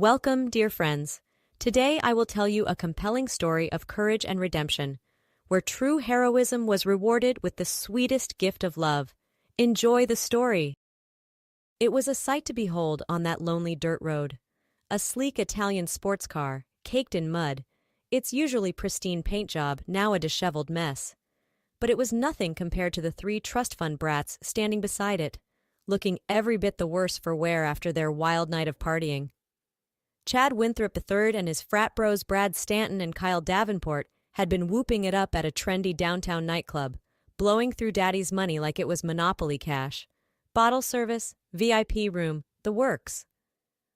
Welcome, dear friends. Today I will tell you a compelling story of courage and redemption, where true heroism was rewarded with the sweetest gift of love. Enjoy the story. It was a sight to behold on that lonely dirt road. A sleek Italian sports car, caked in mud, its usually pristine paint job now a disheveled mess. But it was nothing compared to the three trust fund brats standing beside it, looking every bit the worse for wear after their wild night of partying. Chad Winthrop III and his frat bros Brad Stanton and Kyle Davenport had been whooping it up at a trendy downtown nightclub, blowing through daddy's money like it was Monopoly cash. Bottle service, VIP room, the works.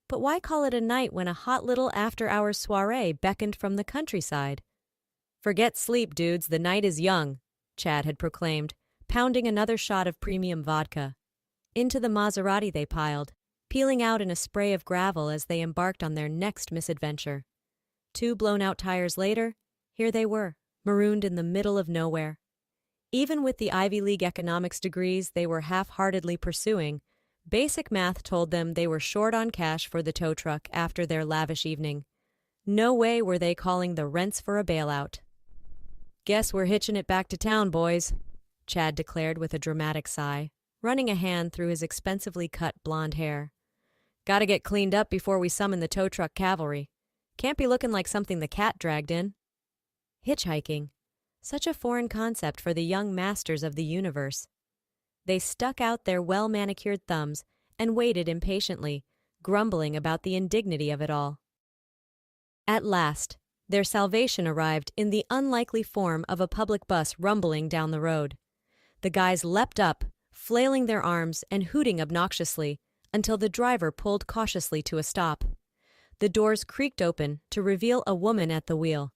But why call it a night when a hot little after-hours soiree beckoned from the countryside? "Forget sleep, dudes, the night is young," Chad had proclaimed, pounding another shot of premium vodka. Into the Maserati they piled, peeling out in a spray of gravel as they embarked on their next misadventure. 2 blown-out tires later, here they were, marooned in the middle of nowhere. Even with the Ivy League economics degrees they were half-heartedly pursuing, basic math told them they were short on cash for the tow truck after their lavish evening. No way were they calling the rents for a bailout. "Guess we're hitching it back to town, boys," Chad declared with a dramatic sigh, running a hand through his expensively cut blonde hair. "Gotta get cleaned up before we summon the tow truck cavalry. Can't be looking like something the cat dragged in." Hitchhiking. Such a foreign concept for the young masters of the universe. They stuck out their well-manicured thumbs and waited impatiently, grumbling about the indignity of it all. At last, their salvation arrived in the unlikely form of a public bus rumbling down the road. The guys leapt up, flailing their arms and hooting obnoxiously, until the driver pulled cautiously to a stop. The doors creaked open to reveal a woman at the wheel,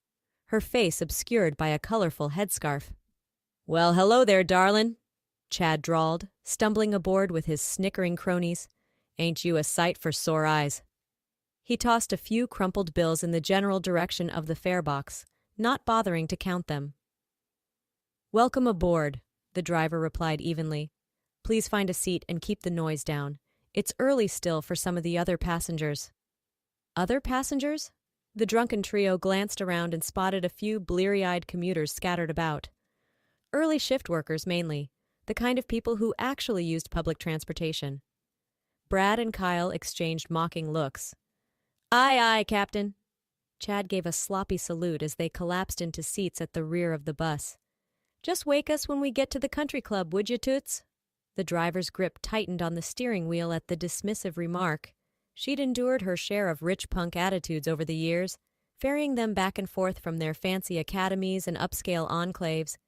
her face obscured by a colorful headscarf. "Well, hello there, darlin'," Chad drawled, stumbling aboard with his snickering cronies. "Ain't you a sight for sore eyes?" He tossed a few crumpled bills in the general direction of the fare box, not bothering to count them. "Welcome aboard," the driver replied evenly. "Please find a seat and keep the noise down. It's early still for some of the other passengers." Other passengers? The drunken trio glanced around and spotted a few bleary-eyed commuters scattered about. Early shift workers mainly, the kind of people who actually used public transportation. Brad and Kyle exchanged mocking looks. "Aye, aye, Captain." Chad gave a sloppy salute as they collapsed into seats at the rear of the bus. "Just wake us when we get to the country club, would you, Toots?" The driver's grip tightened on the steering wheel at the dismissive remark. She'd endured her share of rich punk attitudes over the years, ferrying them back and forth from their fancy academies and upscale enclaves.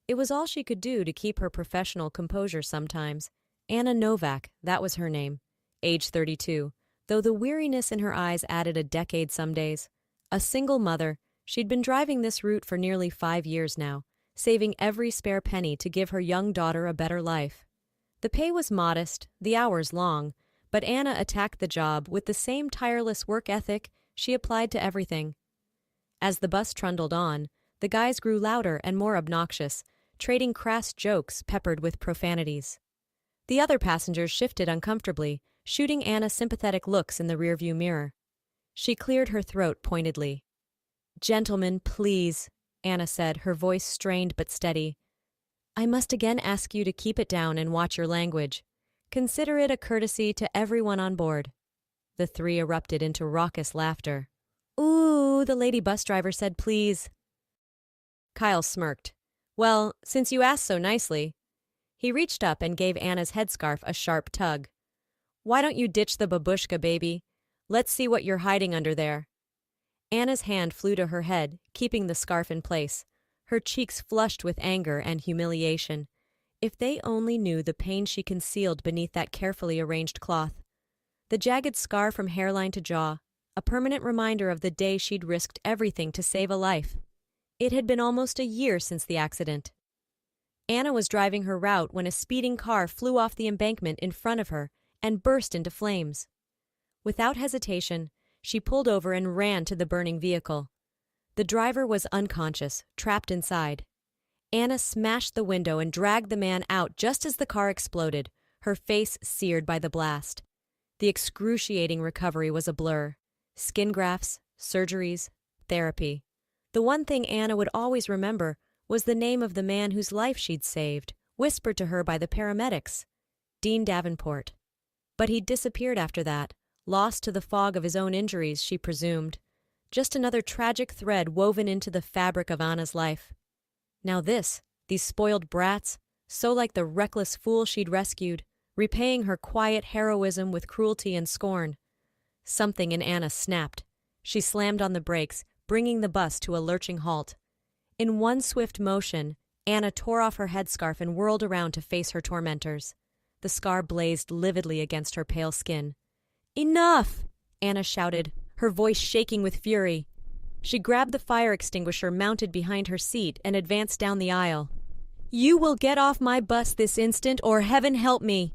It was all she could do to keep her professional composure sometimes. Anna Novak, that was her name, age 32, though the weariness in her eyes added a decade some days. A single mother, she'd been driving this route for nearly 5 years now, saving every spare penny to give her young daughter a better life. The pay was modest, the hours long, but Anna attacked the job with the same tireless work ethic she applied to everything. As the bus trundled on, the guys grew louder and more obnoxious, trading crass jokes peppered with profanities. The other passengers shifted uncomfortably, shooting Anna sympathetic looks in the rearview mirror. She cleared her throat pointedly. "Gentlemen, please," Anna said, her voice strained but steady. "I must again ask you to keep it down and watch your language. Consider it a courtesy to everyone on board." The three erupted into raucous laughter. "Ooh," the lady bus driver said, "please." Kyle smirked. "Well, since you asked so nicely." He reached up and gave Anna's headscarf a sharp tug. "Why don't you ditch the babushka, baby? Let's see what you're hiding under there." Anna's hand flew to her head, keeping the scarf in place, her cheeks flushed with anger and humiliation. If they only knew the pain she concealed beneath that carefully arranged cloth. The jagged scar from hairline to jaw, a permanent reminder of the day she'd risked everything to save a life. It had been almost a year since the accident. Anna was driving her route when a speeding car flew off the embankment in front of her and burst into flames. Without hesitation, she pulled over and ran to the burning vehicle. The driver was unconscious, trapped inside. Anna smashed the window and dragged the man out just as the car exploded, her face seared by the blast. The excruciating recovery was a blur. Skin grafts, surgeries, therapy. The one thing Anna would always remember was the name of the man whose life she'd saved, whispered to her by the paramedics. Dean Davenport. But he'd disappeared after that, lost to the fog of his own injuries, she presumed. Just another tragic thread woven into the fabric of Anna's life. Now these spoiled brats, so like the reckless fool she'd rescued, repaying her quiet heroism with cruelty and scorn. Something in Anna snapped. She slammed on the brakes, bringing the bus to a lurching halt. In one swift motion, Anna tore off her headscarf and whirled around to face her tormentors. The scar blazed lividly against her pale skin. "Enough!" Anna shouted, her voice shaking with fury. She grabbed the fire extinguisher mounted behind her seat and advanced down the aisle. "You will get off my bus this instant, or heaven help me!"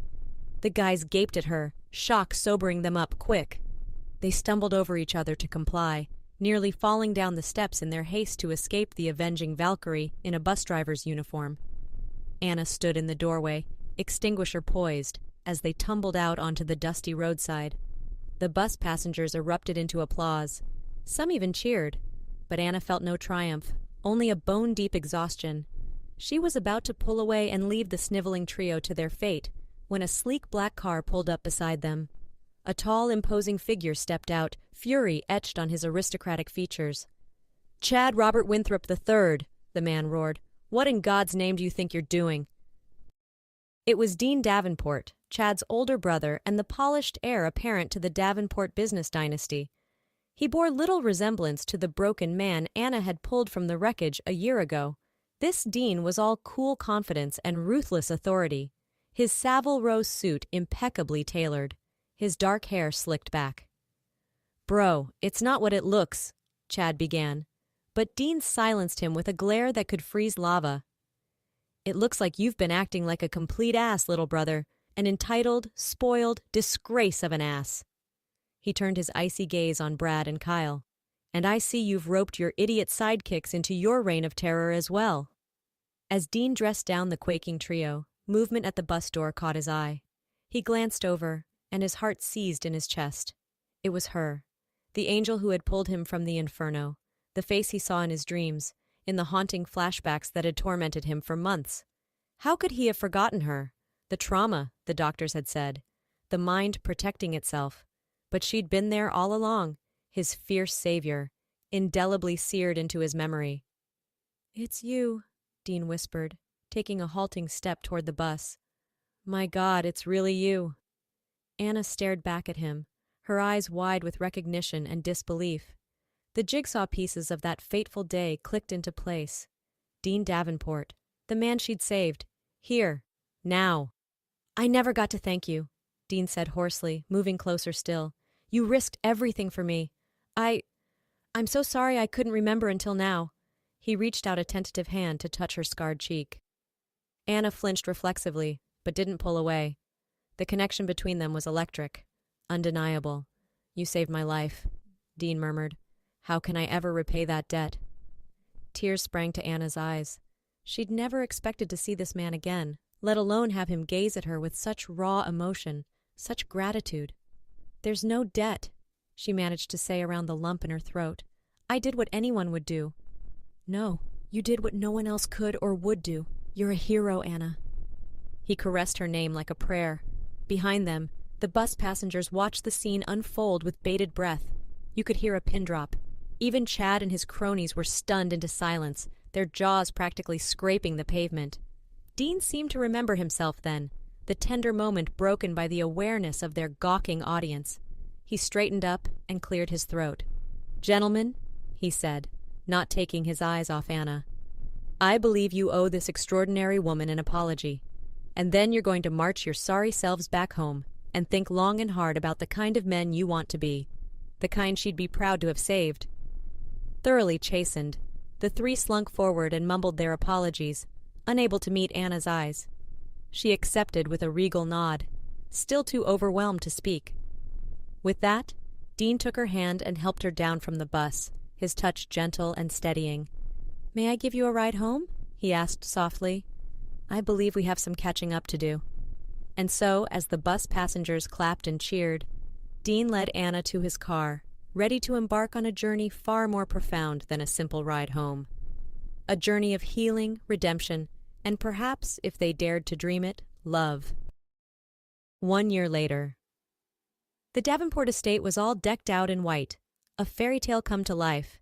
The guys gaped at her, shock sobering them up quick. They stumbled over each other to comply, nearly falling down the steps in their haste to escape the avenging Valkyrie in a bus driver's uniform. Anna stood in the doorway, extinguisher poised, as they tumbled out onto the dusty roadside. The bus passengers erupted into applause. Some even cheered, but Anna felt no triumph, only a bone-deep exhaustion. She was about to pull away and leave the sniveling trio to their fate when a sleek black car pulled up beside them. A tall, imposing figure stepped out, fury etched on his aristocratic features. "Chad Robert Winthrop III," the man roared. "What in God's name do you think you're doing?" It was Dean Davenport, Chad's older brother and the polished heir apparent to the Davenport business dynasty. He bore little resemblance to the broken man Anna had pulled from the wreckage a year ago. This Dean was all cool confidence and ruthless authority, his Savile Row suit impeccably tailored, his dark hair slicked back. "Bro, it's not what it looks," Chad began, but Dean silenced him with a glare that could freeze lava. "It looks like you've been acting like a complete ass, little brother, an entitled, spoiled disgrace of an ass." He turned his icy gaze on Brad and Kyle. "And I see you've roped your idiot sidekicks into your reign of terror as well." As Dean dressed down the quaking trio, movement at the bus door caught his eye. He glanced over, and his heart seized in his chest. It was her, the angel who had pulled him from the inferno, the face he saw in his dreams, in the haunting flashbacks that had tormented him for months. How could he have forgotten her? The trauma, the doctors had said. The mind protecting itself. But she'd been there all along, his fierce savior, indelibly seared into his memory. "It's you," Dean whispered, taking a halting step toward the bus. "My God, it's really you." Anna stared back at him, her eyes wide with recognition and disbelief. The jigsaw pieces of that fateful day clicked into place. Dean Davenport, the man she'd saved. Here. Now. "I never got to thank you," Dean said hoarsely, moving closer still. "You risked everything for me. I'm so sorry I couldn't remember until now." He reached out a tentative hand to touch her scarred cheek. Anna flinched reflexively, but didn't pull away. The connection between them was electric, undeniable. "You saved my life," Dean murmured. "How can I ever repay that debt?" Tears sprang to Anna's eyes. She'd never expected to see this man again, let alone have him gaze at her with such raw emotion, such gratitude. "There's no debt," she managed to say around the lump in her throat. "I did what anyone would do." "No, you did what no one else could or would do. You're a hero, Anna." He caressed her name like a prayer. Behind them, the bus passengers watched the scene unfold with bated breath. You could hear a pin drop. Even Chad and his cronies were stunned into silence, their jaws practically scraping the pavement. Dean seemed to remember himself then, the tender moment broken by the awareness of their gawking audience. He straightened up and cleared his throat. "Gentlemen," he said, not taking his eyes off Anna, "I believe you owe this extraordinary woman an apology. And then you're going to march your sorry selves back home and think long and hard about the kind of men you want to be, the kind she'd be proud to have saved." Thoroughly chastened, the three slunk forward and mumbled their apologies, unable to meet Anna's eyes. She accepted with a regal nod, still too overwhelmed to speak. With that, Dean took her hand and helped her down from the bus, his touch gentle and steadying. "May I give you a ride home?" he asked softly. "I believe we have some catching up to do." And so, as the bus passengers clapped and cheered, Dean led Anna to his car, ready to embark on a journey far more profound than a simple ride home. A journey of healing, redemption, and perhaps, if they dared to dream it, love. 1 year later. The Davenport estate was all decked out in white, a fairy tale come to life.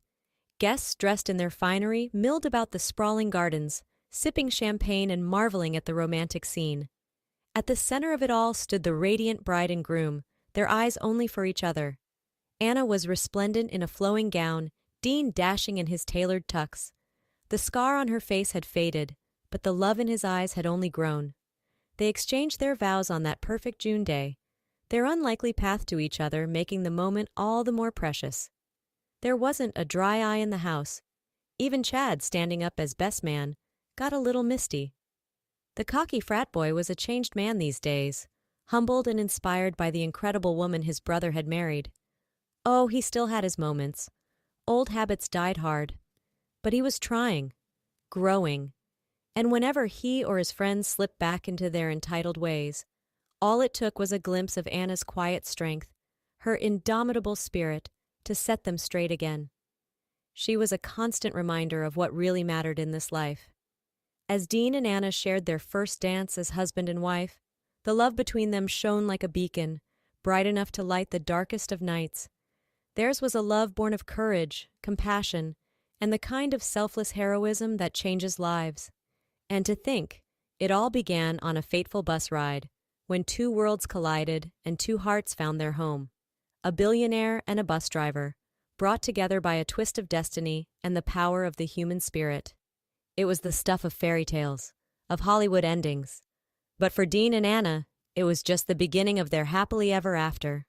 Guests dressed in their finery milled about the sprawling gardens, sipping champagne and marveling at the romantic scene. At the center of it all stood the radiant bride and groom, their eyes only for each other. Anna was resplendent in a flowing gown, Dean dashing in his tailored tux. The scar on her face had faded, but the love in his eyes had only grown. They exchanged their vows on that perfect June day, their unlikely path to each other making the moment all the more precious. There wasn't a dry eye in the house. Even Chad, standing up as best man, got a little misty. The cocky frat boy was a changed man these days, humbled and inspired by the incredible woman his brother had married. Oh, he still had his moments. Old habits died hard. But he was trying, growing, and whenever he or his friends slipped back into their entitled ways, all it took was a glimpse of Anna's quiet strength, her indomitable spirit, to set them straight again. She was a constant reminder of what really mattered in this life. As Dean and Anna shared their first dance as husband and wife, the love between them shone like a beacon, bright enough to light the darkest of nights. Theirs was a love born of courage, compassion, and the kind of selfless heroism that changes lives. And to think, it all began on a fateful bus ride, when two worlds collided and two hearts found their home. A billionaire and a bus driver, brought together by a twist of destiny and the power of the human spirit. It was the stuff of fairy tales, of Hollywood endings. But for Dean and Anna, it was just the beginning of their happily ever after.